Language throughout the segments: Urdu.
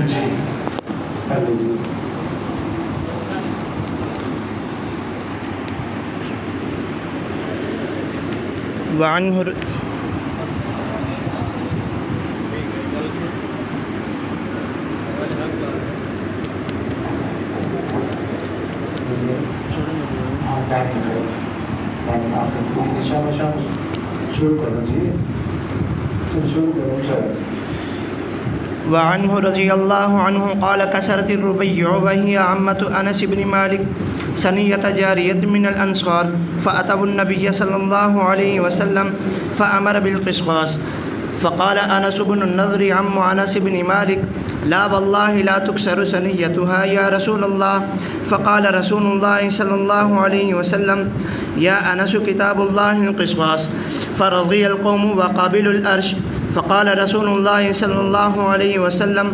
جی کر لیجیے. وعنہ شروع کرنا چاہیے. شروع کرنا وعنه رضی اللہ عنہ قال كسرت الربيع وهي عمة أنس بن مالك ثنية جارية من الأنصار فأتوا النبي صلى الله عليه وسلم فأمر بالقسطاس فقال أنس بن النضر عم أنس بن مالك لا والله لا تكسر ثنيتها يا رسول الله. فقال رسول الله صلى الله عليه وسلم يا أنس كتاب الله القسطاس فرضي القوم وقابلوا الأرش. فقال رسول الله صلى الله عليه وسلم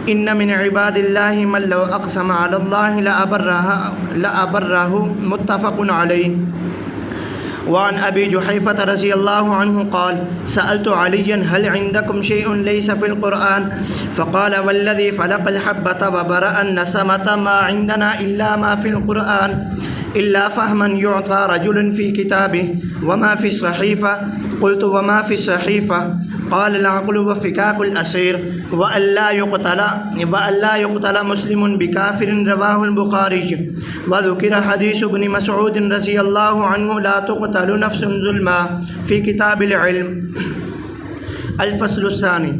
إن من عباد الله من لو أقسم على الله لأبره متفق عليه. وعن أبي جحيفة رضي الله عنه قال سألت عليا هل عندكم شيء ليس في القرآن فقال والذي فلق الحبة وبرأ النسمة ما عندنا إلا ما في القرآن إلا فهما يعطى رجل في كتابه وما في الصحيفة. قلت وما في الصحيفة؟ قال العقل وفكاك الأسير وألا يقتل مسلم بكافر رواه البخاري. وذكر حديث ابن مسعود رضي الله عنه لا تقتل نفس ظلما في كتاب العلم. الفصل الثاني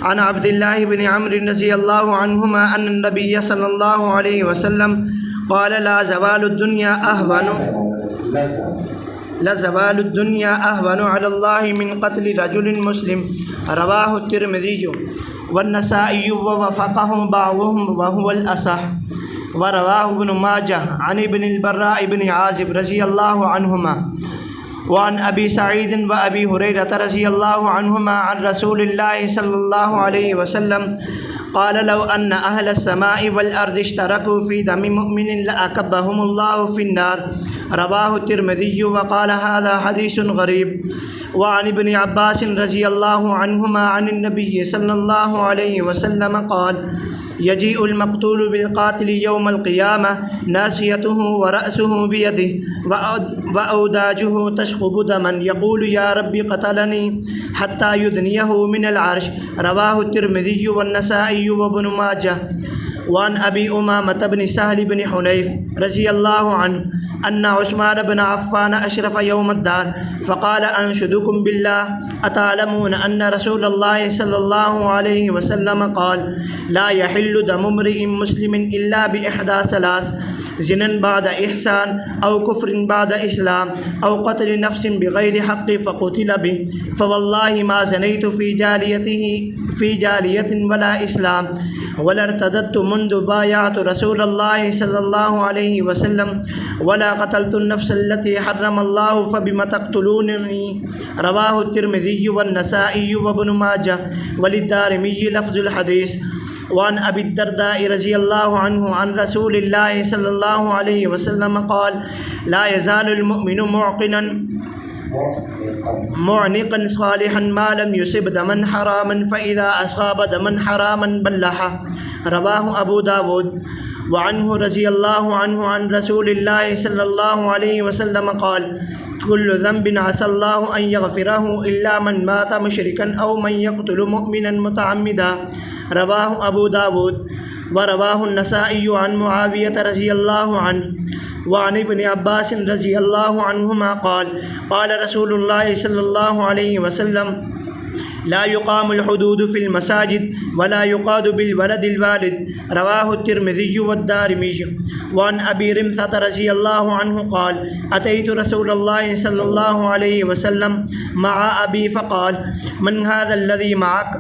عن عبد الله بن عمرو رضي الله عنهما أن النبي صلى الله عليه وسلم قال لا زوال الدنيا أهون على الله من قتل رجل مسلم. رواه الترمذي والنسائي ووافقه بعضهم وهو الأصح. ورواه ابن ماجه عن ابن البراء بن عازب رضي الله عنهما وعن أبي سعيد وأبي هريرة رضي الله عنهما عن رسول الله صلى الله عليه وسلم قال لو أن أهل السماء والأرض اشتركوا في دم مؤمن لأكبهم الله في النار. رواه الترمذي وقال هذا حديث غريب. وعن ابن عباس رضي الله عنهما عن النبي صلى الله عليه وسلم قال يجيء المقتول بالقاتل يوم القيامة ناسيته ورأسه بيده وأوداجه تشخب دما يقول يا رب قتلني حتى يدنيه من العرش. رواه الترمذي والنسائي وابن ماجه. وعن أبي أمامة بن سهل بن حنيف رضي الله عنه أن عثمان بن عفان أشرف يوم الدار فقال أنشدكم بالله أتعلمون أن رسول الله صلى الله عليه وسلم قال لا يحل دم امرئ مسلم إلا بإحدى ثلاث زنا بعد إحسان أو كفر بعد إسلام أو قتل نفس بغير حق فقتل به فوالله ما زنيت في جالية ولا إسلام ولا ارتددت منذ بايعت رسول الله صلى الله عليه وسلم ولا قتلت النفس التي حرم الله فبما تقتلونني. رواه الترمذي والنسائي وابن ماجه وللدارمي لفظ الحديث. وعن أبي الدرداء رضي الله عنه عن رسول الله صلى الله عليه وسلم قال لا يزال المؤمن معنقا صالحا ما لم يصب دما حراما فإذا أصاب دما حراما بلحه. رواه أبو داود. وعنه رضي الله عنه عن رسول الله صلى الله عليه وسلم قال كل ذنب عسى الله أن يغفره إلا من مات مشركا أو من يقتل مؤمنا متعمدا. رواه أبو داود. ورواه النسائي عن معاوية رضي الله عنه. وعن ابن عباس رضي الله عنهما قال قال رسول الله صلى الله عليه وسلم لا يقام الحدود في المساجد ولا يقاد بالولد الوالد. رواه الترمذي والدارمي. وعن أبي رمثة رضي الله عنه قال أتيت رسول الله صلى الله عليه وسلم مع أبي فقال من هذا الذي معك؟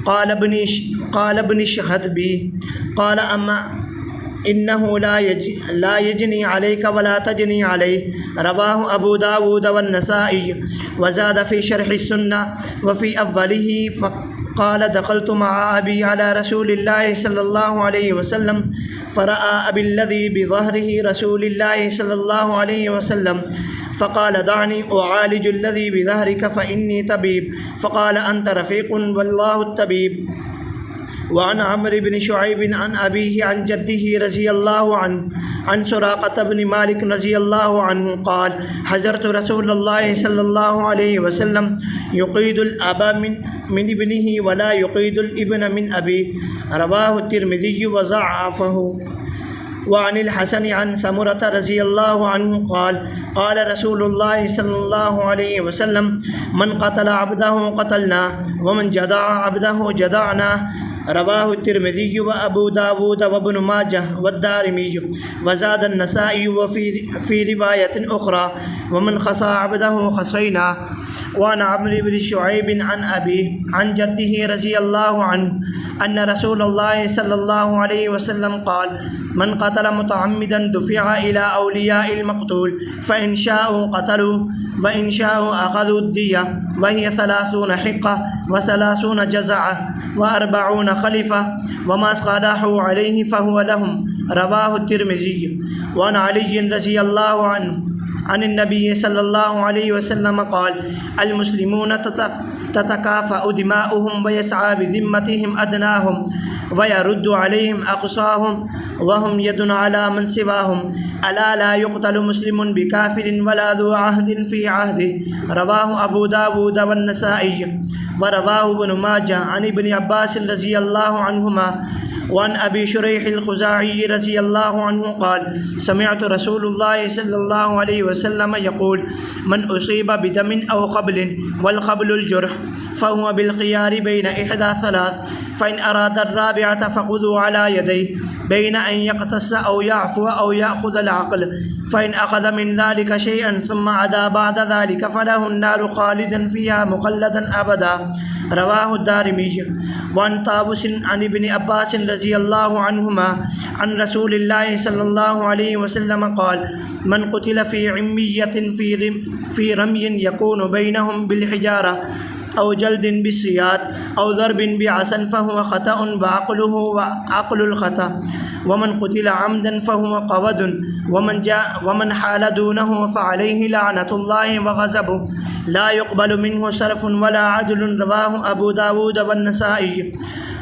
قال ابن اشهد بي. قال أما إنه لا يجني عليك ولا تجني عليه. رواه أبو داود والنسائي. وزاد في شرح السنة وفي أوله فقال دخلت مع أبي على رسول الله صلى الله عليه وسلم فرأى أبي الذي بظهره رسول الله صلى الله عليه وسلم فقال دعني أعالج الذي بظهرك فإني طبيب. فقال أنت رفيق والله الطبيب. وعن عمرو بن شعيب عن أبيه عن جده رضي الله عنه عن سراقة بن مالك رضي الله عنه قال حضرت رسول الله صلى الله عليه وسلم يقيد الأب من ابنه ولا يقيد الابن من أبيه رواه الترمذي وضعفه. وعن الحسن عن سمرة رضي الله عنه قال قال رسول الله صلى الله عليه وسلم من قتل عبده قتلناه ومن جدع عبده جدعناه رواه الترمذي وأبو داود وابن ماجه والدارمي وزاد النسائي وفي رواية أخرى ومن خصى عبده خصيناه. وعن عمرو بن شعيب عن أبيه عن جده رضي الله عنه أن رسول الله صلى الله عليه وسلم قال من قتل متعمدا دفع إلى أولياء المقتول فإن شاءوا قتلوا وإن شاءوا أخذوا الدية وهي 30 حقة و30 جزعة و40 خلفة وما اصطلحوا عليه فهو لهم رواه الترمذي. وعن علي رضي الله عنه عن النبي صلى الله عليه وسلم قال المسلمون تتكافأ دماؤهم ويسعى بذمتهم أدناهم ويرد عليهم أقصاهم وهم يد على من سواهم ألا لا يقتل مسلم بكافر ولا ذو عهد في عهده رواه أبو داود والنسائي ورواه ابن ماجه عن ابن عباس رضي الله عنهما. وعن أبي شريح الخزاعي رضي الله عنه قال سمعت رسول الله صلى الله عليه وسلم يقول من أصيب بدم أو خبل والخبل الجرح فهو بالخيار بين إحدى ثلاث فإن أراد الرابعة فخذوا على يديه بين أن يقتص أو يعفو أو يأخذ العقل فإن أخذ من ذلك شيئا ثم عدا بعد ذلك فله النار خالدا فيها مخلدا أبدا رواه الدارمي. وعن طاووس عن ابن عباس رضي الله عنهما عن رسول الله صلى الله عليه وسلم قال من قتل في عمية في رمي يكون بينهم بالحجارة أو جلد بالسياط أو ضرب بعصا فهو خطأ وعقله وعقل الخطأ ومن قتل عمدا فهو قود ومن حال دونه فعليه لعنة الله وغضبه لا يقبل منه صرف ولا عدل رواه أبو داود والنسائي.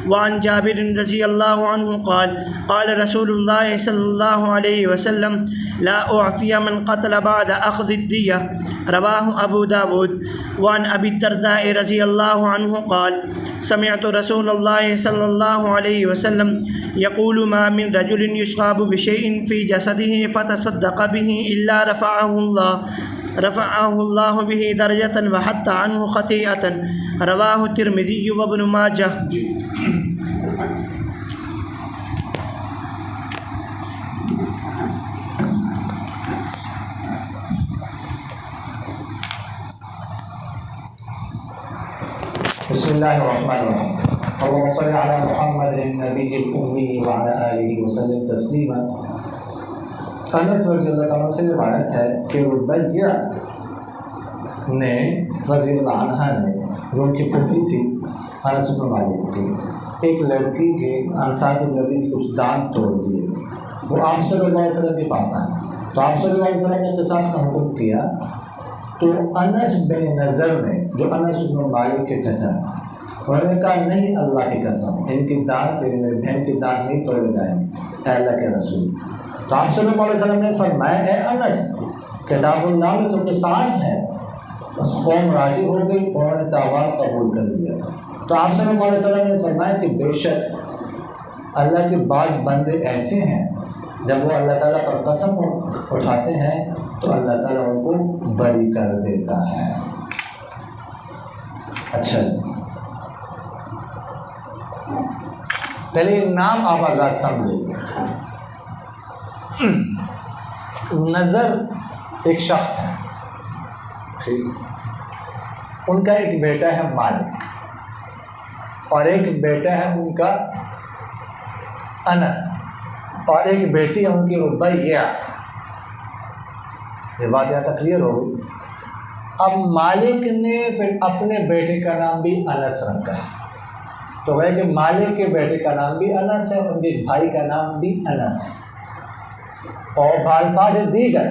وعن جابر رضي الله عنه قال قال رسول الله صلى الله عليه وسلم لا أعفي من قتل بعد أخذ الدية رواه أبو داود. وعن أبي الدرداء رضي الله عنه قال سمعت رسول الله صلى الله عليه وسلم يقول ما من رجل يصاب بشيء في جسده فتصدق به إلا رفعه الله به درجة وحط عنه خطيئة رواه الترمذي وابن ماجه. بسم الله الرحمن الرحيم. اللهم صل على محمد النبي الأمي وعلى آله وسلم تسلیما. انس رضی اللہ عنہ سے روایت ہے کہ ربیع نے رضی اللہ عنہ نے جو ان کی پھوپھی تھی انس بن مالک کی ایک لڑکی کے انصار کی لڑکی کے کچھ دانت توڑ دیے. وہ آپ صلی اللہ علیہ وسلم کے پاس آئے تو آپ صلی اللہ علیہ وسلم نے قصاص کا حکم کیا. تو انس بن نضر نے جو انس بن مالک کے چچا انہوں نے کہا نہیں اللہ کی قسم ان کی دانت میری بہن کی دانت نہیں توڑے جائیں گے اے اللہ کے رسول. تو آپ صلی اللہ علیہ وسلم نے فرمایا اے انس کتاب اللہ میں تو قصاص ہے. بس قوم راضی ہو گئی انہوں نے تاوان قبول کر لیا. تو آپ صلی اللہ علیہ وسلم نے فرمایا کہ بے شک اللہ کے بعض بندے ایسے ہیں جب وہ اللہ تعالیٰ پر قسم اٹھاتے ہیں تو اللہ تعالیٰ ان کو بری کر دیتا ہے. اچھا پہلے یہ نام آپ آزاد سمجھے. نظر ایک شخص ہے ان کا ایک بیٹا ہے مالک اور ایک بیٹا ہے ان کا انس اور ایک بیٹی ہے ان کی ربیع. یہ بات یہاں تک کلیئر ہو گئی. اب مالک نے پھر اپنے بیٹے کا نام بھی انس رکھا ہے تو وہ کہ مالک کے بیٹے کا نام بھی انس ہے ان کے بھائی کا نام بھی انس ہے. اور بالفاظ دیگر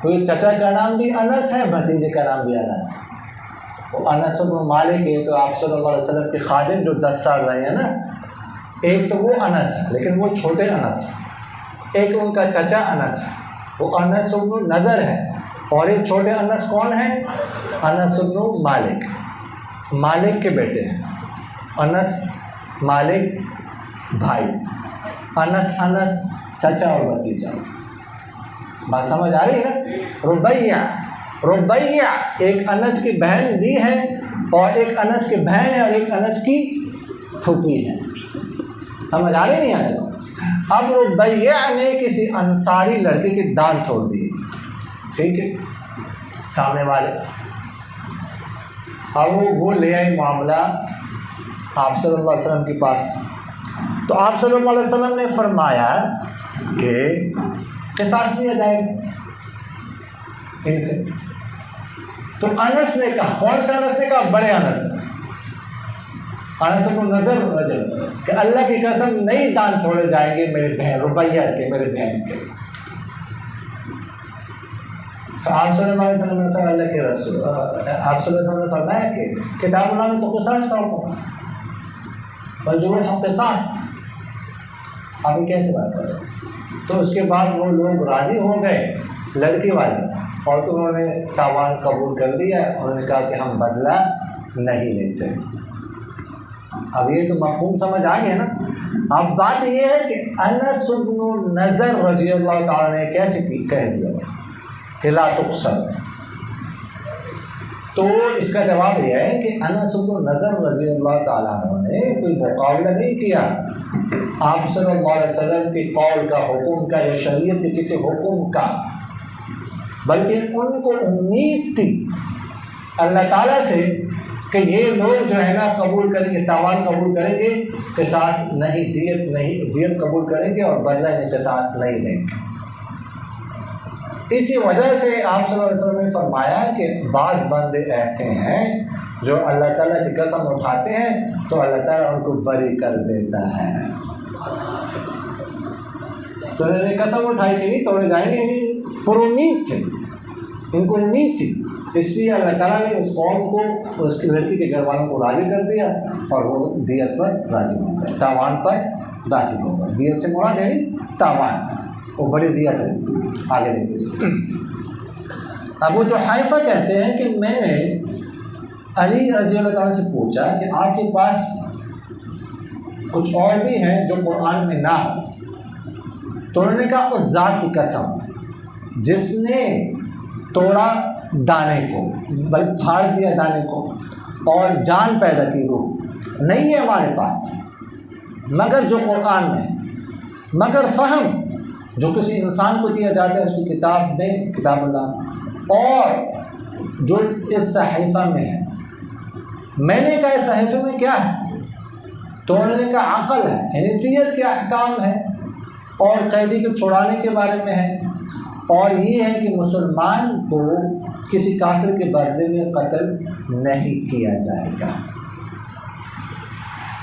کوئی چچا کا نام بھی انس ہے بھتیجے کا نام بھی انس ہے. وہ انس بن مالک ہے تو آپ صلی اللہ علیہ وسلم کے خادم جو 10 سال رہے ہیں نا ایک تو وہ انس ہے لیکن وہ چھوٹے انس ہے، ایک ان کا چچا انس ہے، وہ انس بن نضر ہے، اور یہ چھوٹے انس کون ہیں؟ انس بن مالک، مالک کے بیٹے ہیں، انس مالک بھائی، انس چچا اور بھتیجا۔ بات سمجھ آ رہی ہے نا؟ ربیہ ایک انس کی بہن بھی ہے، اور ایک انس کی بہن ہے، اور ایک انس کی پھوپھی ہے۔ سمجھ آ رہی نہیں آ رہی؟ اب ربیہ نے کسی انصاری لڑکے کی دان توڑ دی، ٹھیک ہے، سامنے والے، اب وہ لے آئی معاملہ آپ صلی اللہ علیہ وسلم کے پاس، تو آپ صلی اللہ علیہ وسلم نے فرمایا کہ قصاص لیا جائے گا ان سے۔ تو انس نے کہا، کون سے انس نے کہا؟ بڑے انس بن نضر رجل، کہ اللہ کی قسم نہیں دان توڑے جائیں گے میرے بہن ربیہ کے، میرے بہن کے۔ تو آپ صلی اللہ علیہ وسلم نے اللہ کے رسول، آپ صلی اللہ علیہ وسلم نے فرمایا کہ کتاب اللہ میں تو قصاص کا حکم ہے، منظور ہم قصاص، آپ یہ کیسے بات کر رہے ہیں؟ تو اس کے بعد وہ لوگ راضی ہو گئے لڑکی والے، اور انہوں نے تاوان قبول کر لیا، انہوں نے کہا کہ ہم بدلہ نہیں لیتے۔ اب یہ تو مفہوم سمجھ آ گیا نا؟ اب بات یہ ہے کہ انس بن نضر رضی اللہ تعالیٰ نے کیسے کہہ دیا کہ لا تقسم، تو اس کا جواب یہ ہے کہ انس بن نضر رضی اللہ تعالیٰ نے کوئی مقابلہ نہیں کیا آپ صلی اللہ علیہ وسلم کے قول کا، حکم کا، یا شریعت کے کسی حکم کا، بلکہ ان کو امید تھی اللہ تعالیٰ سے کہ یہ لوگ جو ہے نا قبول کریں گے، تاوان قبول کریں گے، قصاص نہیں، دیت قبول کریں گے، اور بدلہ نہیں، قصاص نہیں لیں گے۔ اسی وجہ سے آپ صلی اللہ علیہ وسلم نے فرمایا کہ بعض بندے ایسے ہیں جو اللہ تعالیٰ کی قسم اٹھاتے ہیں تو اللہ تعالیٰ ان کو بری کر دیتا ہے۔ تو انہوں نے قسم اٹھائی کہ نہیں توڑے جائیں گے، نہیں، پر امید تھے، ان کو امید تھی، اس لیے اللہ تعالیٰ نے اس قوم کو، اس کی لڑکی کے گھر والوں کو راضی کر دیا، اور وہ دیت پر راضی ہو گئے، تاوان پر راضی ہو گئے۔ دیت سے مراد ہے نہیں تاوان، وہ بڑی دیت ہے۔ آگے دیکھ لیجیے، ابو جحیفہ کہتے ہیں کہ میں نے علی رضی اللہ تعالیٰ سے پوچھا کہ آپ کے پاس کچھ اور بھی ہیں جو قرآن میں نہ ہو؟ تو انہوں نے کہا اس ذات کی قسم جس نے توڑا دانے کو، بلکہ پھاڑ دیا دانے کو، اور جان پیدا کی، روح نہیں ہے ہمارے پاس مگر جو قرآن میں، مگر فہم جو کسی انسان کو دیا جاتا ہے اس کی کتاب میں، کتاب اللہ، اور جو اس صحیفہ میں ہے۔ میں نے کہا اس صحیفے میں کیا ہے؟ تو انہوں نے کہا عقل ہے، یعنی دیت کے احکام ہے، اور قیدی کو چھڑانے کے بارے میں ہے، اور یہ ہے کہ مسلمان کو کسی کافر کے بدلے میں قتل نہیں کیا جائے گا۔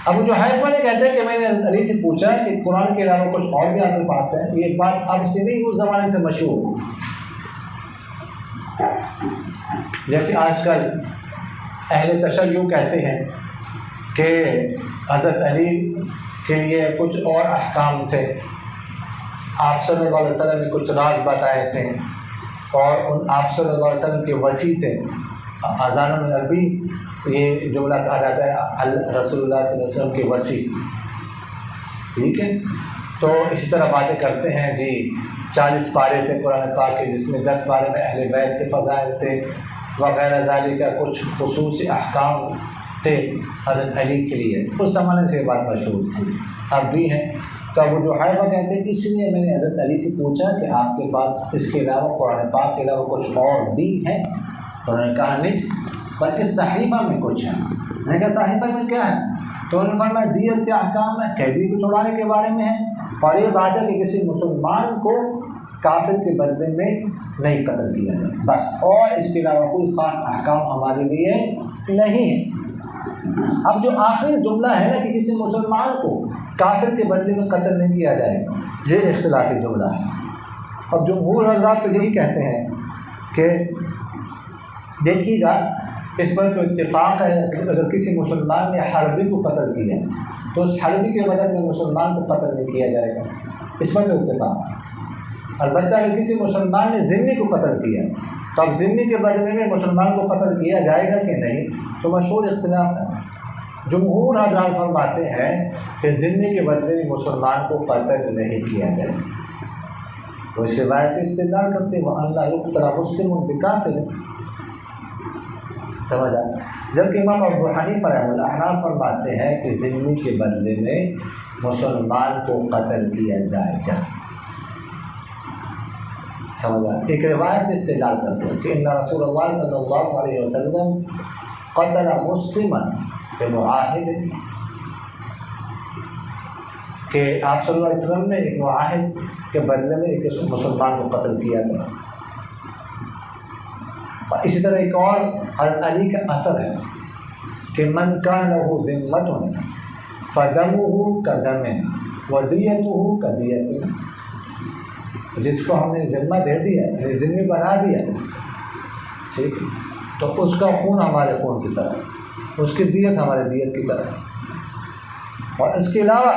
ابو جحیفہ نے کہتے ہیں کہ میں نے علی سے پوچھا کہ قرآن کے علاوہ کچھ اور بھی آپ کے پاس ہے؟ یہ بات اب سے نہیں، اس زمانے سے مشہور، جیسے آج کل اہل تشیع کہتے ہیں کہ حضرت علی کے لیے کچھ اور احکام تھے، آپ صلی اللہ علیہ وسلم نے کچھ راز بتائے تھے، اور ان آپ صلی اللہ علیہ وسلم کے وصی تھے۔ اذان میں عربی یہ جملہ کہا جاتا ہے رسول اللہ صلی اللہ علیہ وسلم کے وصی، ٹھیک ہے؟ تو اسی طرح باتیں کرتے ہیں جی 40 پارے تھے قرآن پاک کے، جس میں 10 پارے میں اہل بیت کے فضائل تھے وغیرہ ذالک کا، کچھ خصوصی احکام تھے حضرت علی کے لیے، اس زمانے سے یہ بات مشہور تھی، اب بھی ہیں۔ تو ابو جحیفہ کہتے ہیں اس لیے میں نے حضرت علی سے پوچھا کہ آپ کے پاس اس کے علاوہ، قرآن پاک کے علاوہ کچھ اور بھی ہے؟ انہوں نے کہا نہیں، بس اس صحیفہ میں کچھ ہے۔ میں نے کہا صحیفہ میں کیا ہے؟ تو انہوں نے فرمایا دیت کے احکام ہے، قیدی کو چھڑانے کے بارے میں ہے، اور یہ بات ہے کہ کسی مسلمان کو کافر کے بدلے میں نہیں قتل کیا جائے، بس، اور اس کے علاوہ کوئی خاص احکام ہمارے لیے نہیں ہے۔ اب جو آخری جملہ ہے نا کہ کسی مسلمان کو کافر کے بدلے میں قتل نہیں کیا جائے گا، یہ اختلافی جملہ ہے۔ اب جمہور حضرات تو یہی کہتے ہیں کہ دیکھیے گا اس پر تو اتفاق ہے، اگر کسی مسلمان نے حربی کو قتل کیا تو اس حربی کے بدن میں مسلمان کو قتل نہیں کیا جائے گا، اس پر تو اتفاق ہے۔ البتہ اگر کسی مسلمان نے ذمہ کو قتل کیا تو اب ذمہ کے بدلے میں مسلمان کو قتل کیا جائے گا کہ نہیں، تو مشہور اختلاف ہے۔ جمہور حضرات فرماتے ہیں کہ ذمہ کے بدلے میں مسلمان کو قتل نہیں کیا جائے گا۔ تو اس روایت سے استدلال کرتے وہ اللہ یقتل مسلم بکافر، سمجھا۔ جبکہ امام ابو حنیفہ رحمۃ اللہ احناف فرماتے ہیں کہ ذمہ کے بدلے میں مسلمان کو قتل کیا جائے گا، سمجھا۔ ایک روایت سے استدلال کرتے ہیں کہ ان رسول اللہ صلی اللہ علیہ وسلم قتل مسلما بمعاہد، کہ آپ صلی اللہ علیہ وسلم نے ایک معاہد کے بدلے میں ایک مسلمان کو قتل کیا تھا۔ اور اسی طرح ایک اور حضرت علی کا اثر ہے کہ من کان لہ ذمۃ فدمہ کدم ودیتہ کدیت، جس کو ہم نے ذمہ دے دیا، یعنی ذمہ بنا دیا، ٹھیک، تو اس کا خون ہمارے خون کی طرح، اس کی دیت ہمارے دیت کی طرح۔ اور اس کے علاوہ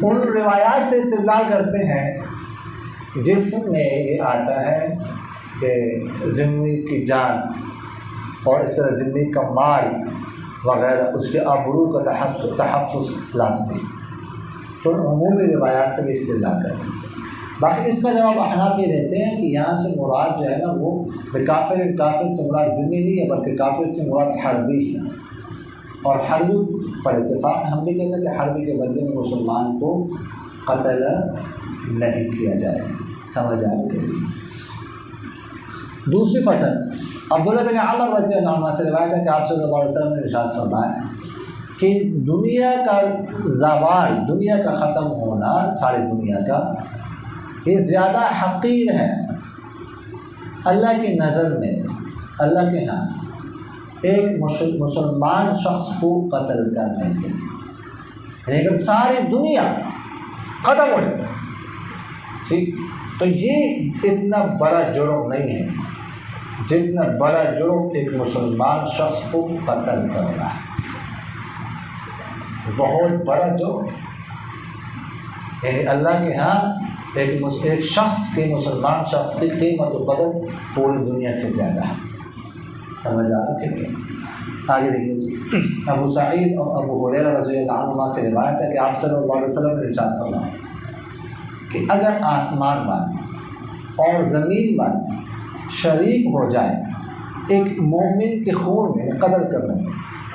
ان روایات سے استدلال کرتے ہیں جس میں یہ آتا ہے کہ ذمہ کی جان اور اس طرح ذمہ کا مال وغیرہ، اس کے آبرو کا تحفظ لازمی، تو عمومی روایات سے بھی استدلال کرتے ہیں۔ باقی اس کا جواب احناف یہ دیتے ہیں کہ یہاں سے مراد جو ہے نا وہ کافر سے مراد ذمہ نہیں ہے، بلکہ کافر سے مراد حربی ہے، اور حربی پر اتفاق ہم بھی کہتے ہیں کہ حربی کے بدلے میں مسلمان کو قتل نہیں کیا جائے، سمجھ آئے گا۔ دوسری فصل عبداللہ بن عمر رضی اللہ عنہ سے روایت ہے کہ آپ صلی اللہ علیہ وسلم نے ارشاد فرمایا کہ دنیا کا زوال، دنیا کا ختم ہونا، ساری دنیا کا، یہ زیادہ حقیر ہے اللہ کی نظر میں، اللہ کے ہاں، ایک مسلمان شخص کو قتل کرنے سے۔ یعنی اگر ساری دنیا ختم ہو جائے، ٹھیک، تو یہ اتنا بڑا جرم نہیں ہے جتنا بڑا جرم ایک مسلمان شخص کو قتل کرنا ہے، بہت بڑا جرم۔ یعنی اللہ کے ہاں ایک شخص کے، مسلمان شخص کی قیمت و قدر پوری دنیا سے زیادہ ہے، سمجھ آ رہا ہے کہ آگے دیکھ لیجیے۔ ابو سعید اور ابو ہریرہ رضی اللہ عنہما سے روایت ہے کہ آپ صلی اللہ علیہ وسلم نے ارشاد فرمایا کہ اگر آسمان والے اور زمین والے شریک ہو جائے ایک مومن کے خون میں قتل کرنے میں،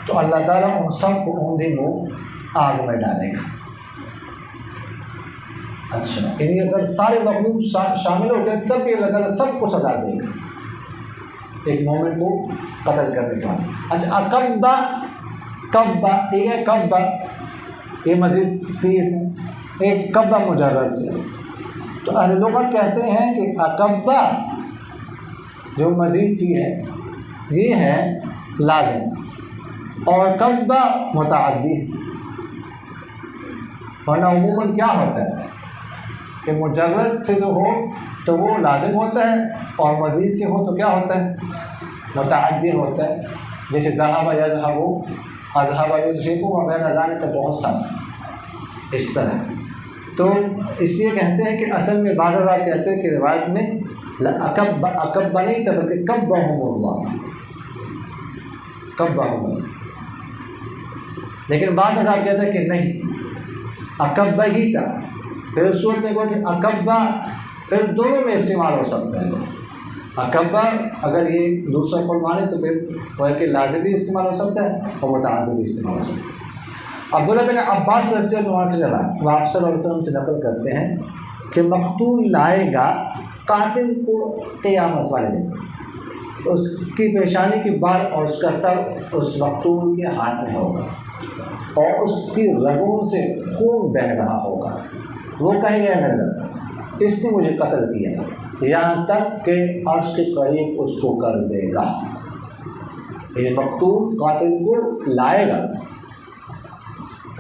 تو اللہ تعالیٰ ان سب کو اوندھی منہ آگ میں ڈالے گا۔ اچھا، یعنی اگر سارے مخلوق شامل ہو جائے تب بھی اللہ تعالیٰ سب کو سزا دے گا ایک مومن کو قتل کرنے کے بعد۔ اچھا، کبہ ٹھیک ہے، کبہ یہ مزید فیس ہے، ایک کبہ مجرد سے، تو اہل لغت کہتے ہیں کہ اکبہ جو مزید فی ہے یہ ہے لازم، اور کبہ متعدی ہے، ورنہ عموماً کیا ہوتا ہے کہ مجرد سے جو ہو تو وہ لازم ہوتا ہے، اور مزید سے ہو تو کیا ہوتا ہے، متعدی ہوتا ہے، جیسے ذہب یذہب، اذہب یذہب وغیرہ ذالک کا بہت سارا اس طرح۔ تو اس لیے کہتے ہیں کہ اصل میں بعض حضرات کہتے ہیں کہ روایت میں اکبہ نہیں تھا بلکہ کبہم اللہ، کبہم اللہ، لیکن بعض حضرات کہتے ہیں کہ نہیں، اکبہ ہی تھا۔ پھر اس صورت میں کہو کہ اکبہ، پھر دونوں میں استعمال ہو سکتا ہے۔ اکبہ اگر یہ دوسرا قول مانے تو پھر وہ ہے کہ لازم بھی استعمال ہو سکتا ہے اور متعدی بھی استعمال ہو سکتا ہے۔ عبداللہ بن عباس رضی اللہ عنہ سے روایت، وہ آپ صلی اللہ علیہ وسلم سے نقل کرتے ہیں کہ مقتول لائے گا قاتل کو قیامت والے دن، اس کی پیشانی کی بال اور اس کا سر اس مقتول کے ہاتھ میں ہوگا، اور اس کی رگوں سے خون بہہ رہا ہوگا۔ وہ کہیں گے میرے رب، اس نے مجھے قتل کیا، یہاں تک کہ عرش کے قریب اس کو کر دے گا۔ یہ مقتول قاتل کو لائے گا،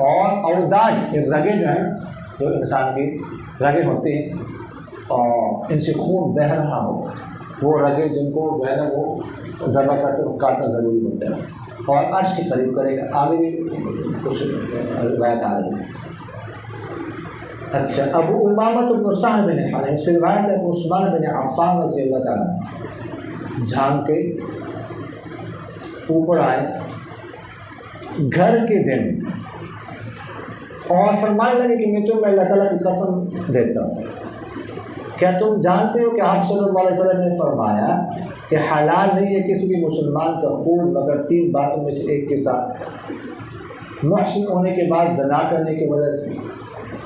اور اوداج، یہ رگیں جو ہیں، جو انسان کی رگیں ہوتی ہیں اور ان سے خون بہہ رہا ہو، وہ رگیں جن کو جو ہے نا وہ ذبح کرتے وقت کاٹنا ضروری ہوتا ہے، اور عرش کے قریب کرے گا. آگے بھی کچھ روایت آ رہی ہے. اچھا، ابو امامۃ بن سہل بن حنیف سے روایت ہے کہ عثمان بن عفان رضی اللہ تعالیٰ جھانک کے اوپر آئے گھر کے دن اور فرمانے لگے کہ میں تمہیں اللہ تعالیٰ کی قسم دیتا ہوں، کیا تم جانتے ہو کہ آپ صلی اللہ علیہ وسلم نے فرمایا کہ حلال نہیں ہے کسی بھی مسلمان کا خون مگر 3 باتوں میں سے ایک کے ساتھ: محسن ہونے کے بعد زنا کرنے کی وجہ سے،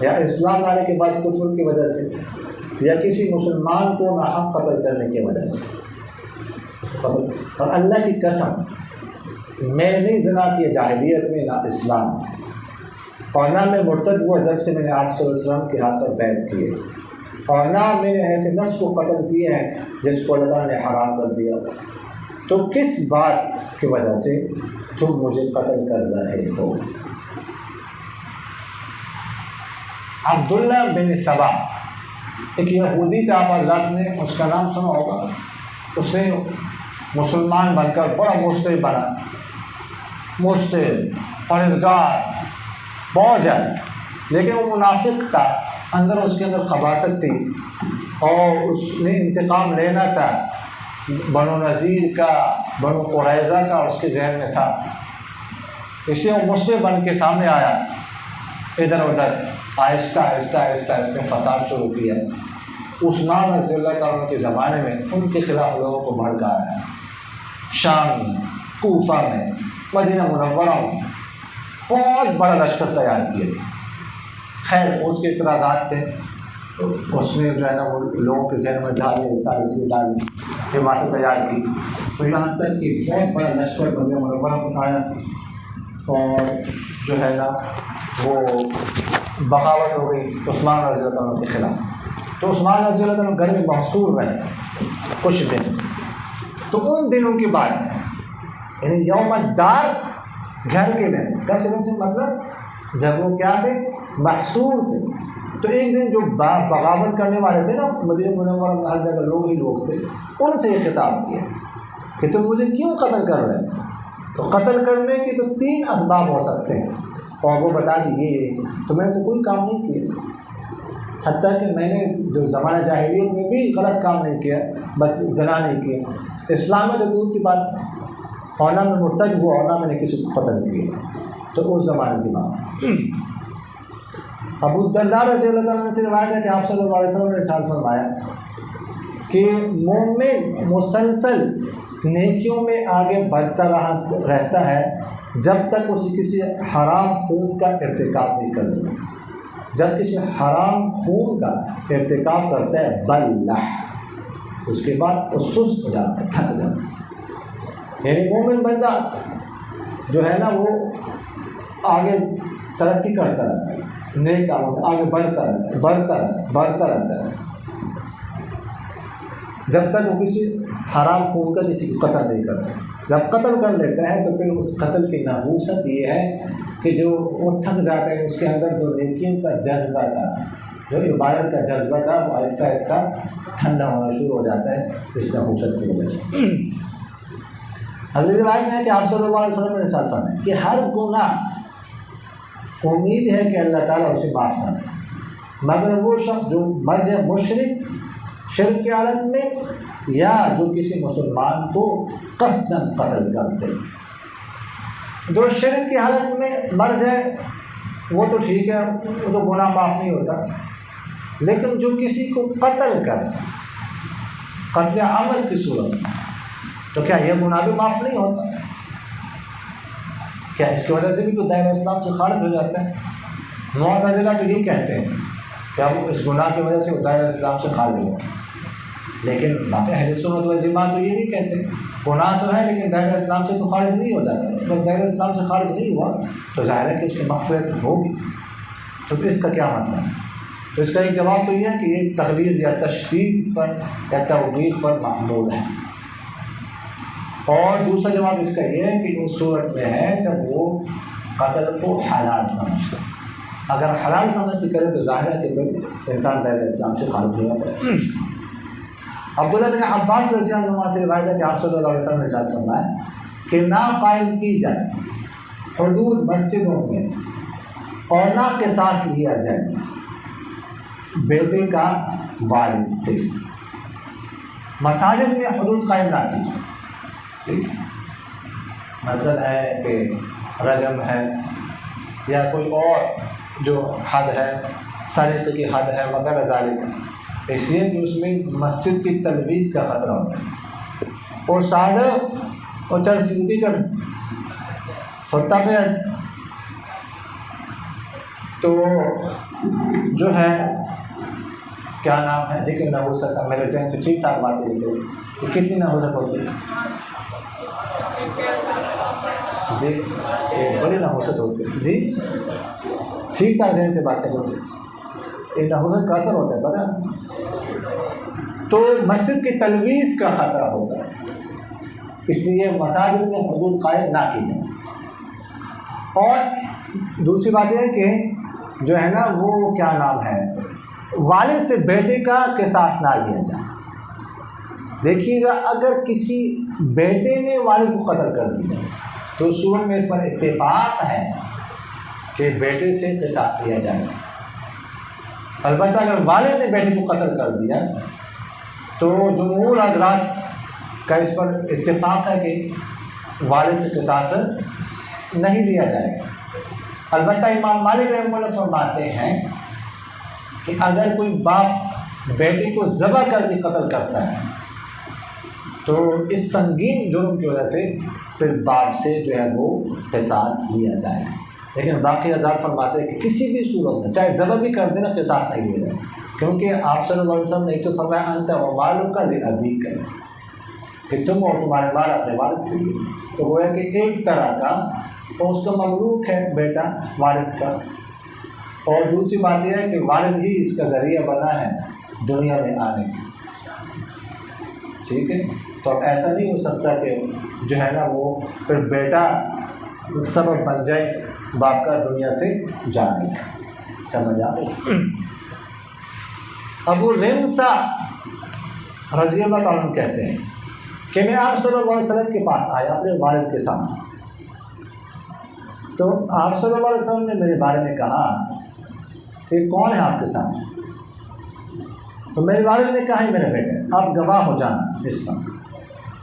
یا اسلام لانے کے بعد کفر کی وجہ سے، یا کسی مسلمان کو ناحق قتل کرنے کی وجہ سے. اور اللہ کی قسم میں نہیں زنا کیا جاہلیت میں، نہ اسلام، اور نہ میں مرتد ہوا جب سے میں نے آپ صلی اللہ علیہ وسلم کے ہاتھ پر بیعت کیے، اور نہ میں نے ایسے نفس کو قتل کیے ہیں جس کو اللہ تعالیٰ نے حرام کر دیا. تو کس بات کی وجہ سے تم مجھے قتل کر رہے ہو؟ عبداللہ بن سبا ایک یہودی تھا، آپ حضرات نے اس کا نام سنا ہوگا. اس نے مسلمان بن کر بڑا مستحب بنا، مستحب، پرہیزگار، بہت زیادہ، لیکن وہ منافق تھا. اندر اس کے اندر خباثت تھی اور اس نے انتقام لینا تھا. بنو نذیر کا، بنو قریظہ کا اس کے ذہن میں تھا. اس لیے وہ مستحب بن کے سامنے آیا. ادھر ادھر آہستہ آہستہ آہستہ آہستہ فساد شروع کیا. عثمان رضی اللہ تعالیٰ کے زمانے میں ان کے خلاف لوگوں کو بھڑکایا ہے. شام میں، کوفہ میں، مدینہ منورہ میں بہت بڑا لشکر تیار کیا. خیر اس کے اعتراضات تھے، اس نے جو ہے نا وہ لوگوں کے ذہن میں ڈالے، ساری چیزیں ڈالی، جماعتیں تیار کی. تو یہاں تک کہ بہت بڑا لشکر مدینہ منورہ میں آیا اور جو ہے نا وہ بغاوت ہو گئی عثمان رضی اللہ عنہ کے خلاف. تو عثمان رضی اللہ عنہ گھر میں محصور رہے کچھ دن. تو ان دنوں کے بعد یعنی یوم الدار، گھر کے دن سے مطلب جب وہ کیا تھے، محصور تھے. تو ایک دن جو بغاوت کرنے والے تھے نا مدینہ منورہ میں ہر جگہ لوگ ہی لوگ تھے، ان سے یہ خطاب کیا کہ تم مجھے کیوں قتل کر رہے ہیں؟ تو قتل کرنے کے تو 3 اسباب ہو سکتے ہیں، اور وہ بتا دیے تو میں نے تو کوئی کام نہیں کیا، حتیٰ کہ میں نے جو زمانہ جاہلیت میں بھی غلط کام نہیں کیا، بس زنا نہیں کیا. اسلام میں تو دور کی بات، اور نہ میں مرتد ہوا اور نہ میں نے کسی کو قتل کیا. تو اس زمانے کی بات. ابو الدرداء رضی اللہ عنہ سے روایت ہے کہ آپ صلی اللہ علیہ وسلم نے ارشاد فرمایا کہ مومن مسلسل نیکیوں میں آگے بڑھتا رہتا ہے جب تک اسے کسی حرام خون کا ارتکاب نہیں کر لیتا. جب کسی حرام خون کا ارتکاب کرتا ہے بلح، اس کے بعد وہ سست ہو جاتا ہے، تھک جاتا ہے. یعنی مومن بندہ جو ہے نا وہ آگے ترقی کرتا رہتا ہے، نیک کاموں میں آگے بڑھتا رہتا ہے جب تک وہ کسی حرام خون کا کسی کو قتل نہیں کرتا. جب قتل کر لیتا ہے تو پھر اس قتل کی نحوست یہ ہے کہ جو وہ تھک جاتا ہے، اس کے اندر جو نیکیوں کا جذبہ تھا، جو عبادت کا جذبہ تھا، وہ آہستہ آہستہ ٹھنڈا ہونا شروع ہو جاتا ہے اس نحوست کی وجہ سے. حدیث روایت میں ہے کہ آپ صلی اللہ علیہ وسلم نے ارشاد فرمایا کہ ہر گناہ امید ہے کہ اللہ تعالیٰ اسے معاف کرے، مگر وہ شخص جو مر جائے مشرک، شرک کی حالت میں، یا جو کسی مسلمان کو قصداً قتل کرتے. جو شرک کی حالت میں مر جائے وہ تو ٹھیک ہے، وہ تو گناہ معاف نہیں ہوتا، لیکن جو کسی کو قتل کرے، قتل عمد کی صورت، تو کیا یہ گناہ بھی معاف نہیں ہوتا؟ کیا اس کی وجہ سے بھی کوئی دائرہ اسلام سے خارج ہو جاتا ہے؟ معتزلہ تو یہ کہتے ہیں کہ اب اس گناہ کی وجہ سے وہ دائرہ اسلام سے خارج ہو، لیکن باقی اہل سنت والجماعت تو یہ نہیں کہتے. گناہ تو ہے لیکن دائرہ اسلام سے تو خارج نہیں ہو جاتا. جب دائرہ اسلام سے خارج نہیں ہوا تو ظاہر ہے کہ اس کی مغفرت ہوگی. تو اس کا کیا مطلب ہے؟ تو اس کا ایک جواب تو یہ ہے کہ یہ تغلیظ یا تشدید پر یا توبیخ پر محمول ہے. اور دوسرا جواب اس کا یہ ہے کہ اس صورت میں ہے جب وہ قتل کو حلال سمجھتا. اگر حلال سمجھ کے کرے تو ظاہر ہے کہ پھر انسان دائرہ اسلام سے خارج ہو جاتا ہے. عبداللہ بن عباس رضی اللہ عنہ سے روایت ہے کہ آپ صلی اللہ علیہ وسلم نے ارشاد فرمایا کہ نہ قائم کی جائے حدود مسجدوں میں اور نہ قصاص لیا جائے بیٹے کا والد سے، مساجد میں حدود قائم نہ کی جائے، ٹھیک ہے؟ مطلب ہے کہ رجم ہے یا کوئی اور جو حد ہے، سرقے کی حد ہے وغیرہ ذالک، اس لیے کہ اس میں مسجد کی تلویث کا خطرہ ہوتا ہے، اور سادہ اور چل سیدھی کر سوتا پہ تو جو ہے کیا نام ہے، دیکھیں نحوست میرے ذہن سے ٹھیک ٹھاک بات یہ تھی کہ کتنی نحوست ہوتی ہے، جی بڑی نحوست ہوتی ہے، جی ٹھیک ٹھاک ذہن سے باتیں کرتے ہیں، یہ نحوست کا اثر ہوتا ہے پتہ، تو مسجد کی تلویث کا خطرہ ہوتا ہے، اس لیے مساجد میں حدود قائم نہ کی جائے۔ اور دوسری بات یہ ہے کہ جو ہے نا وہ کیا نام ہے، والد سے بیٹے کا قصاص نہ لیا جائے۔ دیکھیے گا اگر کسی بیٹے نے والد کو قتل کر دیا تو صورت میں اس پر اتفاق ہے کہ بیٹے سے قصاص لیا جائے، البتہ اگر والد نے بیٹے کو قتل کر دیا تو جمہور حضرات کا اس پر اتفاق ہے کہ والد سے قصاص نہیں لیا جائے گا۔ البتہ امام مالک رحمہ اللہ فرماتے ہیں کہ اگر کوئی باپ بیٹے کو ذبح کر کے قتل کرتا ہے تو اس سنگین جرم کی وجہ سے پھر باپ سے جو ہے وہ قصاص لیا جائے، لیکن باقی حضرات فرماتے ہیں کہ کسی بھی صورت میں چاہے ذبح بھی کر دینا قصاص نہیں لیا جائے، کیونکہ آپ صلی اللہ علیہ وسلم نے ایک تو فرمایا انت ومالک لابیک، کہ تم اور تمہارے مال اپنے والد کے لیے، تو وہ ہے کہ ایک طرح کا اور اس کا مملوک ہے بیٹا والد کا، اور دوسری بات یہ ہے کہ والد ہی اس کا ذریعہ بنا ہے دنیا میں آنے کا، ٹھیک ہے؟ تو اب ایسا نہیں ہو سکتا کہ جو ہے نا وہ پھر بیٹا سبب بن جائے باپ کا دنیا سے جانے کا، سمجھ آ گئی؟ ابو رمسا رضی اللہ تعالیٰ عنہ کہتے ہیں کہ میں آپ صلی اللہ علیہ وسلم کے پاس آیا اپنے والد کے سامنے، تو آپ صلی اللہ علیہ وسلم نے میرے بارے میں کہا کہ کون ہے آپ کے سامنے؟ تو میرے والد نے کہا ہے میرا بیٹا، آپ گواہ ہو جانا اس پر۔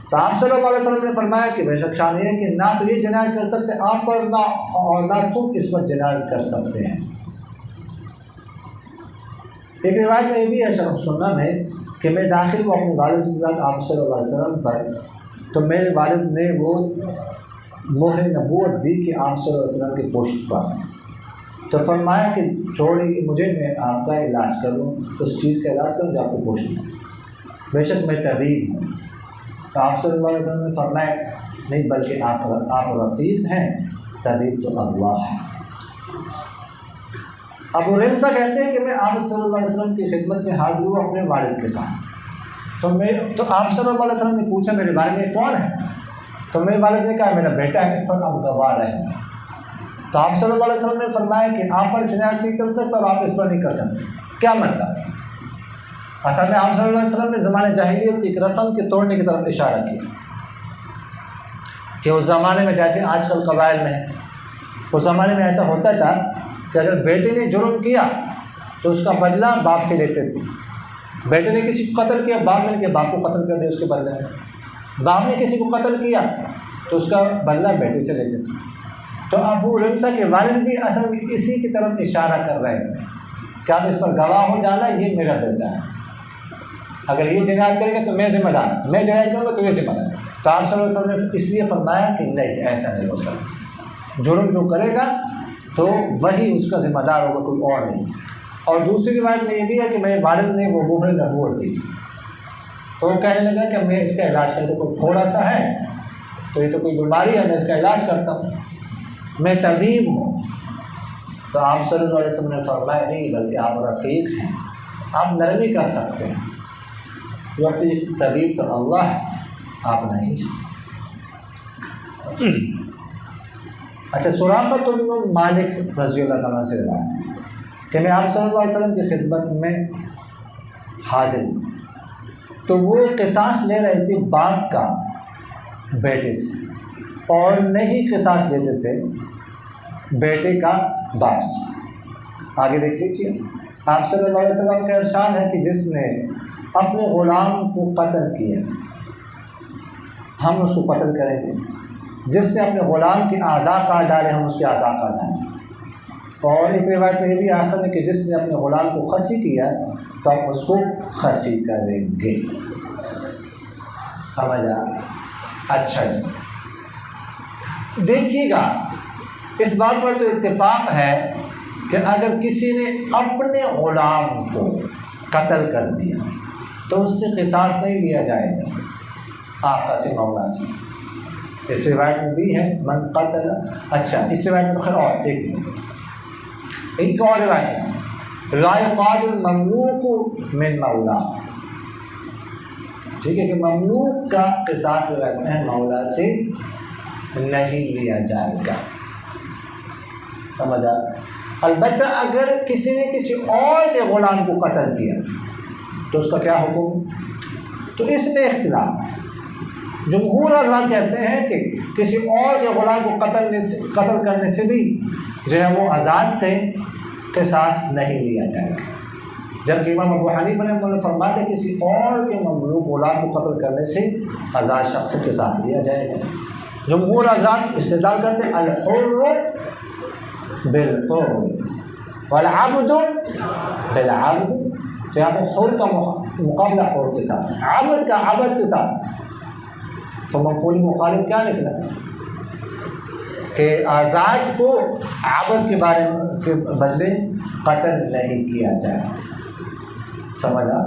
تو آپ صلی اللہ علیہ وسلم نے فرمایا کہ بے شک شان یہ ہے کہ نہ تو یہ جنایت کر سکتے آپ پر، نہ تم اس پر جنایت کر سکتے ہیں۔ ایک روایت میں یہ بھی ہے شرف سننا میں کہ میں داخل ہوا اپنے والد کے ساتھ آپ صلی اللہ علیہ وسلم پر، تو میرے والد نے وہ مہر نبوت دی کہ آپ صلی اللہ علیہ وسلم کی پشت پر، تو فرمایا کہ چھوڑی مجھے، میں آپ کا علاج کروں، اس چیز کا علاج کروں جو آپ کو پشت میں، بے شک میں طبیب ہوں۔ تو آپ صلی اللہ علیہ وسلم نے فرمایا نہیں بلکہ آپ رفیق ہیں، طبیب تو اللہ ہے۔ ابو رمسا کہتے ہیں کہ میں آپ صلی اللہ علیہ وسلم کی خدمت میں حاضر ہوا اپنے والد کے ساتھ، تو آپ صلی اللہ علیہ وسلم نے پوچھا میرے بارے میں کون ہے؟ تو میرے والد نے کہا میرا بیٹا ہے، اس پر آپ گواہ رہیں۔ تو آپ صلی اللہ علیہ وسلم نے فرمایا کہ آپ پر جنایت نہیں کر سکتا اور آپ اس پر نہیں کر سکتے۔ کیا مطلب؟ اصل میں آپ صلی اللہ علیہ وسلم نے زمانے جاہلیت کی ایک رسم کے توڑنے کی طرف اشارہ کیا کہ اس زمانے میں جیسے آج کل قبائل میں ہے، اس زمانے میں ایسا ہوتا تھا کہ اگر بیٹے نے جرم کیا تو اس کا بدلہ باپ سے لیتے تھے، بیٹے نے کسی کو قتل کیا باپ مل کے باپ کو قتل کر دیا اس کے بدلے میں، باپ نے کسی کو قتل کیا تو اس کا بدلہ بیٹے سے لیتے تھے۔ تو ابو رمسا کے والد بھی اصل میں اسی کی طرف اشارہ کر رہے ہیں کہ آپ اس پر گواہ ہو جانا، یہ میرا بیٹا ہے، اگر یہ جنایت کرے گا تو میں ذمہ دار، میں جنایت کروں گا تو یہ ذمہ دار۔ تو آپ صلی اللہ علیہ وسلم نے اس لیے فرمایا کہ نہیں ایسا نہیں ہو سکتا، جرم جو کرے گا تو وہی اس کا ذمہ دار ہوگا، کوئی اور نہیں۔ اور دوسری روایت میں یہ بھی ہے کہ میرے والد نے وہ مہر نبوت دی، تو وہ کہنے لگا کہ میں اس کا علاج کرتا ہوں، کوئی تھوڑا سا ہے تو یہ تو کوئی بیماری ہے، میں اس کا علاج کرتا ہوں، میں طبیب ہوں۔ تو آپ صلی اللہ علیہ وسلم نے فرمایا نہیں بلکہ آپ رفیق ہیں، آپ نرمی کر سکتے ہیں، رفیق طبیب تو اللہ ہے، آپ نہیں۔ اچھا، سراقۃ بن مالک رضی اللہ تعالیٰ سے روایت ہے کہ میں آپ صلی اللہ علیہ وسلم کی خدمت میں حاضر ہوں، تو وہ قصاص لے رہے تھے باپ کا بیٹے سے، اور نہیں قصاص لیتے تھے بیٹے کا باپ سے۔ آگے دیکھ لیجیے، آپ صلی اللہ علیہ وسلم کا ارشاد ہے کہ جس نے اپنے غلام کو قتل کیا ہم اس کو قتل کریں گے، جس نے اپنے غلام کے اعضاء کاٹ ڈالے ہم اس کے اعضاء کاٹ ڈالیں گے۔ اور ایک روایت میں یہ بھی آخر ہے کہ جس نے اپنے غلام کو خصی کیا تو ہم اس کو خصی کریں گے۔ سمجھا؟ اچھا جی، دیکھیے گا اس بات پر تو اتفاق ہے کہ اگر کسی نے اپنے غلام کو قتل کر دیا تو اس سے قصاص نہیں لیا جائے گا آقا سے مولا سے۔ اس روایت میں بھی ہے من قتل، اچھا اس روایت میں خیر اور ایک اور روایت ہے لا یقاد المملوک من مولا، ٹھیک ہے کہ مملوک کا قصاص روایت میں ہے مولا سے نہیں لیا جائے گا۔ سمجھا؟ البتہ اگر کسی نے کسی اور کے غلام کو قتل کیا تو اس کا کیا حکم؟ تو اس میں اختلاف ہے۔ جمہور حضرات کہتے ہیں کہ کسی اور کے غلام کو قتل کرنے سے بھی جو ہے وہ آزاد سے قصاص نہیں لیا جائے گا، جبکہ امام ابو حنیفہ رحمۃ اللہ فرماتے ہیں کسی اور کے مملوک غلام کو قتل کرنے سے آزاد شخص سے قصاص لیا جائے گا۔ جمہور حضرات استدلال کرتے ہیں الحر بالحر والعبد بالعبد، تو یہاں پہ حر کا مقابلہ حر کے ساتھ، عبد کا عبد کے ساتھ، تو مفعول مخالف کیا نکلا کہ آزاد کو عبد کے بارے میں کے بدلے قتل نہیں کیا جائے۔ سمجھا؟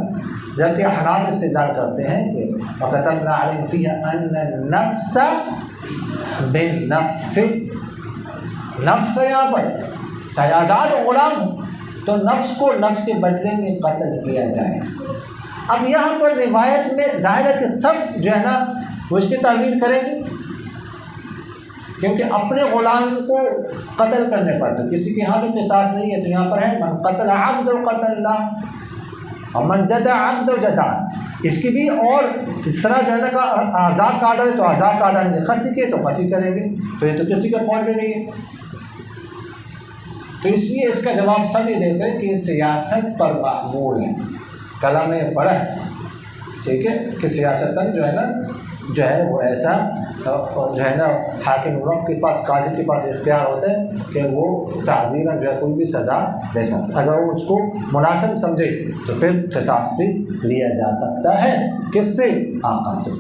جبکہ حناف استدلال کرتے ہیں کہ وَكَتَبْنَا عَلَيْهِمْ فِيهَا أَنَّ النَّفْسَ بِالنَّفْسِ، نفس یہاں پر چاہے آزاد غلام ہو تو نفس کو نفس کے بدلے میں قتل کیا جائے۔ اب یہاں پر روایت میں ظاہر ہے کہ سب جو ہے نا وہ اس کی تعویل کریں گے، کیونکہ اپنے غلام کو قتل کرنے پر تو کسی کے یہاں بھی قصاص نہیں ہے، تو یہاں پر ہے من قتل عبد قتل اور من جدع عبد جدع، اس کی بھی اور اس طرح جو ہے نا کا آزاد کاٹ ڈالے تو آزاد کاٹ ڈالیں گے، خصی کے تو خصی کریں گے، تو یہ تو کسی کا قول بھی نہیں ہے۔ تو اس لیے اس کا جواب سب یہ دیتے ہیں کہ سیاست پر معمول ہے، کلام نے پڑھا ہے ٹھیک ہے کہ سیاستاً جو ہے نا جو ہے وہ ایسا جو ہے نا حاکم وقت کے پاس قاضی کے پاس اختیار ہوتا ہے کہ وہ تعزیراً جو ہے کوئی بھی سزا دے سکتا ہے، اگر وہ اس کو مناسب سمجھے تو پھر قصاص بھی لیا جا سکتا ہے۔ کس سے؟ آقا سے۔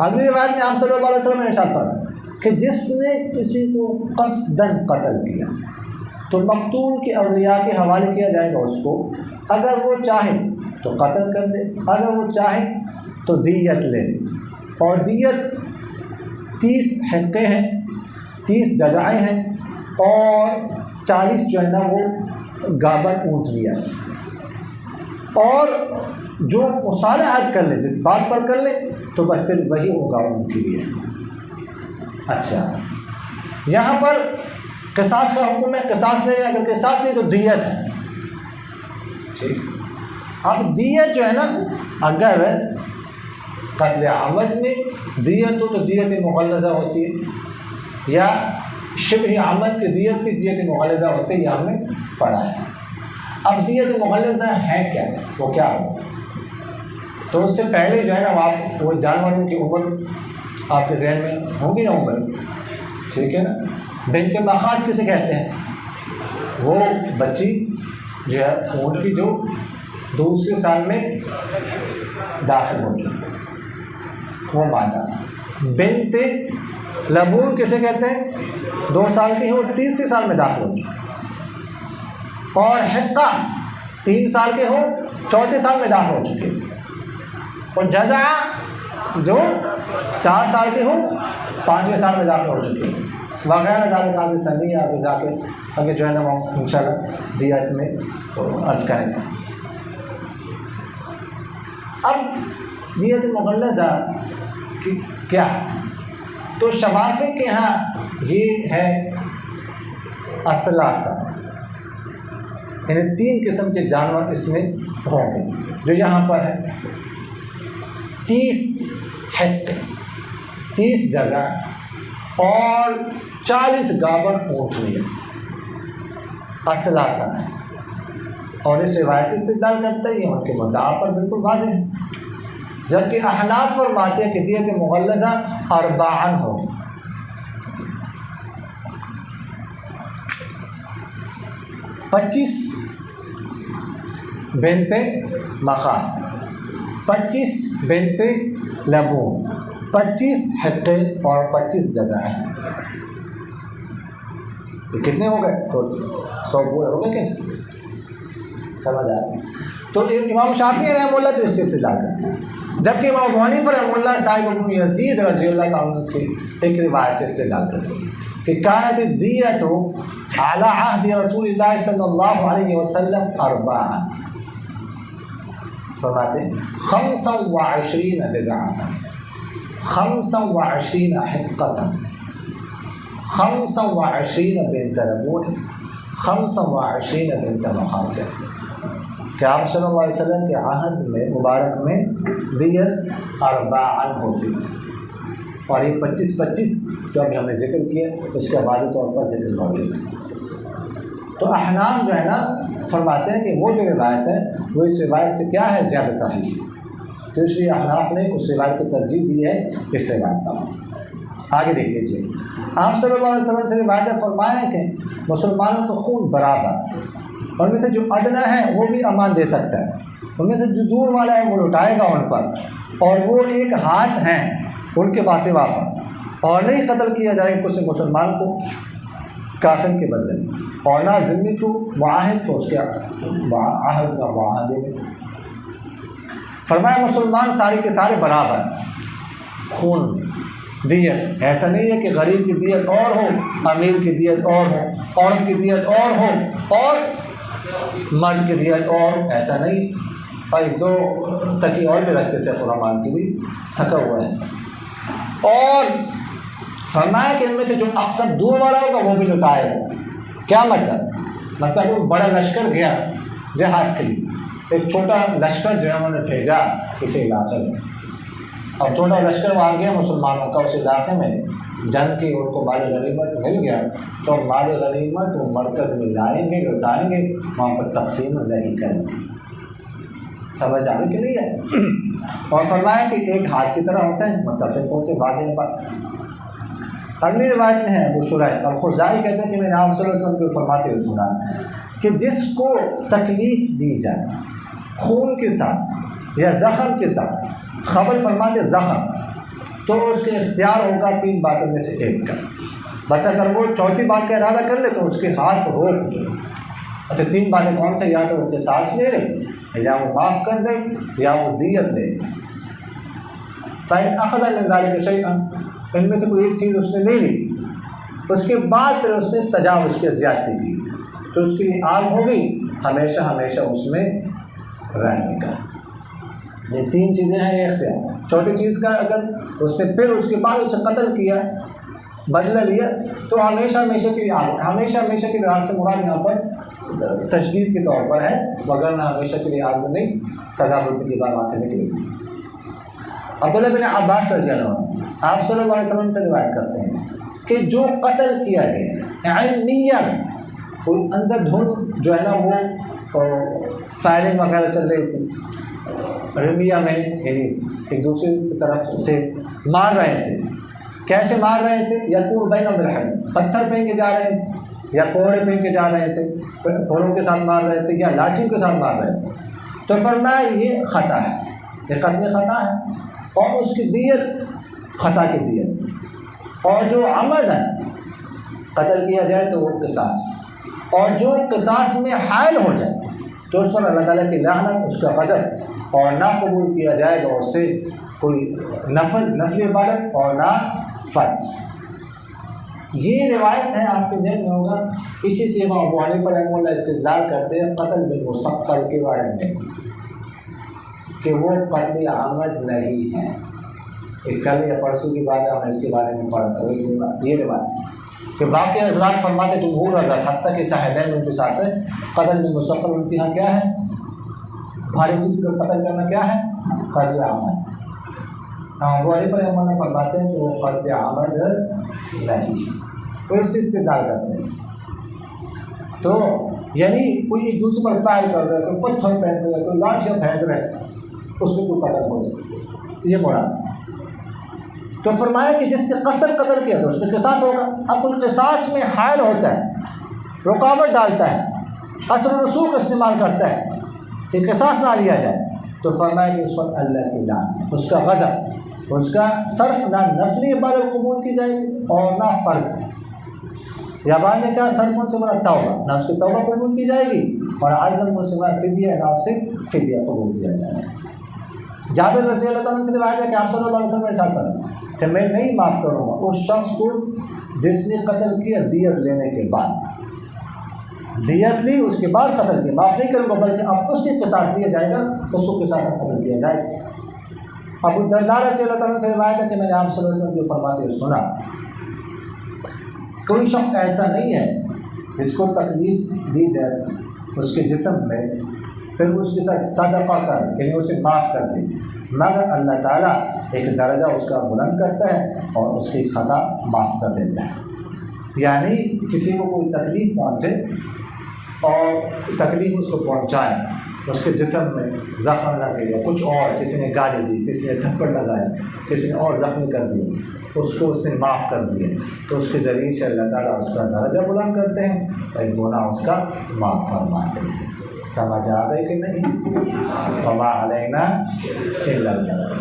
اگلی روایت میں آپ صلی اللہ علیہ وسلم نے ارشاد فرمایا کہ جس نے کسی کو قصداً قتل کیا تو مقتول کے اولیاء کے حوالے کیا جائے گا اس کو، اگر وہ چاہے تو قتل کر دے، اگر وہ چاہے تو دیت لے، اور دیت 30 حقے ہیں، 30 جزائیں ہیں، اور 40 جو ہے نا وہ گابن اونٹ لیا ہے، اور جو مصالحت کر لے جس بات پر کر لے تو بس پھر وہی ہوگا ان کے لیے۔ اچھا یہاں پر قصاص کا حکم ہے، قصاص لے، اگر قصاص نہیں تو دیت ہے ٹھیک۔ اب دیت جو ہے نا اگر قتل عمد میں دیت ہو تو دیت مغلظہ ہوتی ہے، یا شبہ عمد کی دیت بھی دیت مغلظہ ہوتی ہے، یہ ہم نے پڑھا ہے۔ اب دیت مغلظہ ہے کیا، وہ کیا ہو؟ تو اس سے پہلے جو ہے نا آپ وہ جانوروں کی عمر آپ کے ذہن میں ہوگی نا عمر، ٹھیک ہے نا۔ بنت مخاض کسے کہتے ہیں؟ وہ بچی جو ہے اونٹ کی جو دوسرے سال میں داخل ہو چکی، وہ مادہ۔ بنت لبون کسے کہتے ہیں؟ 2 سال کی ہو 30 سال میں داخل ہو چکی، اور حقہ 3 سال کے ہو 4 سال میں داخل ہو چکے، اور جزع جو 4 سال کے ہو 5 سال میں داخل ہو چکے، وغیرہ ذالک آگے سنی آگے جا کے آگے جو ہے نا وہ انشاءاللہ دیت میں عرض کریں گے۔ اب دیت مغلظہ کیا ہے؟ تو شوافی کے ہاں یہ ہے اثلاثہ، یعنی 3 قسم کے جانور اس میں ہوں گے جو یہاں پر ہے۔ 30 حق 30 جزع اور 40 گابر اونٹنی اثلاثہ ہے، اور اس روایت سے استدلال کرتا ہے یہ ان کے مدعا پر بالکل واضح ہے، جبکہ احناف فرماتے ہیں کہ دیت مغلظہ 40 ہوگی۔ 25 بنت مخاص، 25 بنت لبون، 25 حقے اور 25 جزائیں، یہ کتنے ہو گئے؟ تو 100 پورے ہو گئے کہ نہیں؟ سمجھ آئے؟ تو امام شافعی رحمہ اللہ تو اس سے استدلال کرتے ہیں، جبکہ امام ابو حنیفہ رحمہ اللہ صاحب ابن یزید رضی اللہ تعالیٰ کی ایک روایت سے استدلال کرتے ہیں کہ کانت الدیۃ علی عہد رسول اللہ صلی اللہ علیہ وسلم 4، فرماتے ہیں 25 جزعۃ، 25 حقۃ، 25 بنت لبون، 25 بنت مخاص، کہ آپ صلی اللہ علیہ وسلم کے عہد میں مبارک میں دیت 40 ہوتی تھی، اور یہ 25 جو ابھی ہم نے ذکر کیا اس کا واضح طور پر ذکر موجود ہے۔ تو احناف جو ہے نا فرماتے ہیں کہ وہ جو روایت ہے وہ اس روایت سے کیا ہے زیادہ صحیح ہے، تو اس لیے احناف نے اس روایت کو ترجیح دی ہے اس روایت پر۔ آگے دیکھ لیجیے، آپ صلی اللہ علیہ وسلم سے روایت فرمایا کہ مسلمانوں کا خون برابر، اور ان میں سے جو ادنا ہے وہ بھی امان دے سکتا ہے، ان میں سے جو دور والا ہے وہ لٹائے گا ان پر، اور وہ ایک ہاتھ ہیں ان کے باسوا پر، اور نہیں قتل کیا جائے گا کسی مسلمان کو کافر کے بدلے میں، اور نہ ذمہ کو معاہد کو اس کے عہد کا معاہدے میں۔ فرمایا مسلمان سارے کے سارے برابر خون میں، دیت ایسا نہیں ہے کہ غریب کی دیت اور ہو، امیر کی دیت اور ہو، عورت کی دیت اور ہو، اور مرد کی دیت اور، ایسا نہیں۔ اور 2 تکی اور بھی رکھتے سیف الرحمان کی بھی تھکا ہوا ہے، اور فرمایا کہ ان میں سے جو اکثر دور والا ہوگا وہ بھی لٹائے گا۔ کیا مطلب؟ مثلا کوئی بڑا لشکر گیا جہاد کے لیے، ایک چھوٹا لشکر جو ہے انہوں نے بھیجا کسی علاقے میں، اور چھوٹا لشکر وہاں گیا مسلمانوں کا اس علاقے میں، جنگ کی ان کو مال غنیمت مل گیا، تو مال غنیمت وہ مرکز میں لائیں گے، لٹائیں گے، وہاں پر تقسیم نہیں کریں گے۔ سمجھ آگے کہ نہیں ہے؟ اور فرمایا کہ ایک ہاتھ کی طرح ہوتا ہے، متفق ہوتے واضح پر۔ اگلی روایت میں ہے ابو شریح الخزاعی کہتے ہیں کہ میں نے آپ صلی اللہ علیہ وسلم کو فرماتے ہوئے سنا کہ جس کو تکلیف دی جائے خون کے ساتھ یا زخم کے ساتھ، خبر فرماتے زخم، تو اس کے اختیار ہوگا 3 باتوں میں سے ایک کا، بس اگر وہ چوتھی بات کا ارادہ کر لے تو اس کے ہاتھ کو روک دو۔ اچھا 3 باتیں کون سے؟ یا تو ان کے سانس لے لے، یا وہ معاف کر دے، یا وہ دیت لے۔ فَإِنْ أَخَذَ مِنْ ذَلِكَ شَيْئًا، ان میں سے کوئی ایک چیز اس نے لے لی، اس کے بعد پھر اس نے تجاوز کی، زیادتی کی، تو اس کے لیے آگ ہو گئی ہمیشہ ہمیشہ اس میں رہنے کا۔ یہ 3 چیزیں ہیں یہ اختیار۔ چوتھی چیز کا اگر اس نے پھر اس کے بعد اسے قتل کیا، بدلہ لیا، تو ہمیشہ ہمیشہ کے لیے آگ، ہمیشہ ہمیشہ کے لیے آگ سے مراد یہاں پر تشدید کے طور پر ہے، وغیرہ ہمیشہ کے لیے آگ میں نہیں، سزا ہوتی کے بعد وہاں سے نکلے گی۔ عبداللہ بن عباس رضی اللہ عنہ آپ صلی اللہ علیہ وسلم سے روایت کرتے ہیں کہ جو قتل کیا گیا علمیاً، تو اندر دھن جو ہے نا وہ فائرنگ وغیرہ چل رہی تھی رمیہ میں، یعنی ایک دوسرے کی طرف سے مار رہے تھے۔ کیسے مار رہے تھے؟ یا کور بین بالحد، پتھر پھینک کے جا رہے تھے، یا کوڑے پھینک کے جا رہے تھے، گھوڑوں کے ساتھ مار رہے تھے، یا لاٹھی کے ساتھ مار رہے تھے۔ تو فرمایا یہ خطا ہے، یہ قتل خطا ہے، اور اس کی دیت خطا کی دیت، اور جو عمداً قتل کیا جائے تو وہ قصاص، اور جو قصاص میں حائل ہو جائے تو اس پر اللہ تعالیٰ کی لعنت، اس کا غضب، اور نہ قبول کیا جائے گا اس سے کوئی نفل عبادت اور نہ فرض۔ یہ روایت ہے، آپ کے ذہن میں ہوگا، اسی سے امام ابو حنیفہ رحمہ اللہ استدلال کرتے ہیں قتل بالمثقل کے بارے میں کہ وہ قتل عمد نہیں ہے۔ ایک کل یا پرسوں کی بات ہے، ہم نے اس کے بارے میں پڑھا تھا یہ روایت کہ باقی حضرات فرماتے، جمہور حضرات حتیٰ کہ صاحبین ان کے ساتھ ہے، قتل بالمثقل ان کے یہاں کیا ہے؟ بھاری چیز کو قتل کرنا کیا ہے؟ قتل عمد۔ ہاں وہ علی فرحمہ نے فرماتے ہیں کہ وہ قلب عمد نہیں، وہ اس سے استدلال کرتے ہیں. تو یعنی کوئی ایک دوسرے پر فائر کر رہا ہے، کوئی پتھر پھینک رہا ہے، کوئی لاٹیاں پھینک رہا ہے، اس میں کوئی قتل ہو جائے، یہ مراد. تو فرمایا کہ جس نے قتل کیا تو اس میں قصاص ہوگا. اب کوئی قصاص میں حائل ہوتا ہے، رکاوٹ ڈالتا ہے، اثر و رسوخ استعمال کرتا ہے کہ قصاص نہ لیا جائے، تو فرمایا کہ اس پر اللہ کی لعنت، اس کا غضب، اس کا صرف نہ نفلی عبادت قبول کی جائے گی اور نہ فرض. یا بعد نے کہا صرف سے مراد توبہ، نہ اس کی توبہ قبول کی جائے گی، اور عدم مسلمان فدیہ، نہ اس سے فدیہ قبول کیا جائے گا. جابر رضی اللہ تعالیٰ سے روایت ہے کہ آپ صلی اللہ علیہ وسلم نے ارشاد فرمایا کہ میں نہیں معاف کروں گا اس شخص کو جس نے قتل کیا دیت لینے کے بعد، دیت لی اس کے بعد قتل کیا، معاف نہیں کروں گا بلکہ اب اس سے قصاص لیا جائے گا، اس کو قصاص قتل کیا جائے گا. ابو الدرداء رضی اللہ تعالیٰ سے روایت ہے کہ میں نے آپ صلی اللہ علیہ وسلم جو فرماتے ہوئے سنا، کوئی شخص ایسا نہیں ہے جس کو تکلیف دی جائے اس کے جسم میں، پھر اس کے ساتھ صدقہ کر یعنی اسے معاف کر دے، مگر اللہ تعالیٰ ایک درجہ اس کا بلند کرتا ہے اور اس کی خطا معاف کر دیتا ہے. یعنی کسی کو کوئی تکلیف پہنچے اور تکلیف اس کو پہنچائے، اس کے جسم میں زخم لگ گیا، کچھ اور کسی نے گالی دی، کسی نے تھپڑ لگایا، کسی نے اور زخمی کر دیا، اس کو اس نے معاف کر دیا، تو اس کے ذریعے سے اللہ تعالیٰ اس کا درجہ بلند کرتے ہیں اور ایک گناہ اس کا معاف فرماتے ہیں. سمجھ آ گئے کہ نہیں؟ وما علینا الا البلاغ.